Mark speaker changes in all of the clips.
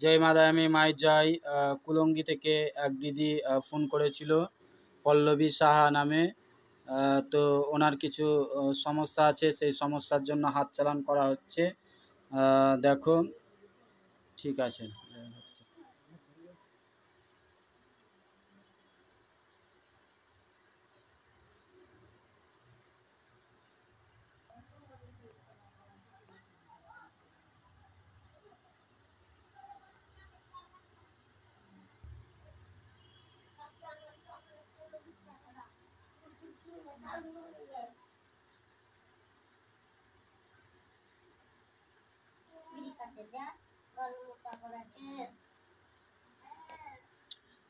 Speaker 1: জয় মা দয়াময়ী মায়ের জয়। কুলঙ্গি থেকে এক দিদি ফোন করেছিল, পল্লবী সাহা নামে। তো ওনার কিছু সমস্যা আছে, সেই সমস্যার জন্য হাত চালান করা হচ্ছে। দেখো, ঠিক আছে।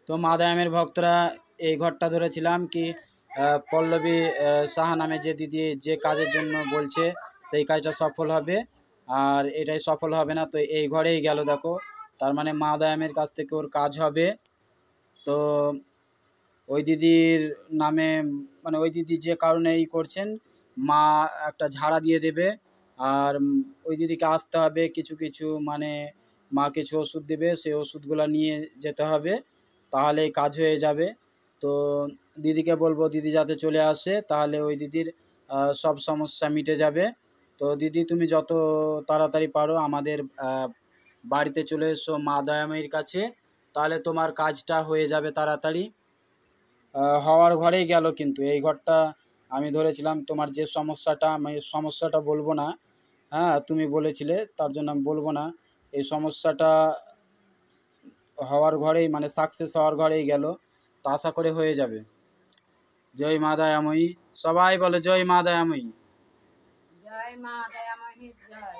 Speaker 1: তো মা দয়ামের ভক্তরা এই ঘরটা ধরেছিলাম কি পল্লবী সাহা নামে যে দিদি যে কাজের জন্য বলছে সেই কাজটা সফল হবে, আর এটাই সফল হবে না। তো এই ঘরেই গেল, দেখো, তার মানে মা দয়ামের কাছ থেকে ওর কাজ হবে। তো ওই দিদির নামে, মানে ওই দিদি যে কারণে এই করছেন, মা একটা ঝাড়া দিয়ে দেবে। আর ওই দিদিকে আসতে হবে, কিছু কিছু মানে মা কিছু ওষুধ দেবে, সেই ওষুধগুলো নিয়ে যেতে হবে, তাহলে কাজ হয়ে যাবে। তো দিদিকে বলবো দিদি যাতে চলে আসে, তাহলে ওই দিদির সব সমস্যা মিটে যাবে। তো দিদি তুমি যত তাড়াতাড়ি পারো আমাদের বাড়িতে চলে এসো মা দয়াময়ীর কাছে, তাহলে তোমার কাজটা হয়ে যাবে তাড়াতাড়ি। হওয়ার ঘরেই গেল, কিন্তু এই ঘরটা আমি ধরেছিলাম। তোমার যে সমস্যাটা, আমি সমস্যাটা বলবো না, হ্যাঁ তুমি বলেছিলে তার জন্য আমি বলবো না। এই সমস্যাটা হওয়ার ঘরেই, মানে সাকসেস হওয়ার ঘরেই গেল, তো আশা করে হয়ে যাবে। জয় মা দয়াময়ী, সবাই বলে জয় মা দয়াময়ী।
Speaker 2: জয় মা দয়াময়ীর জয়।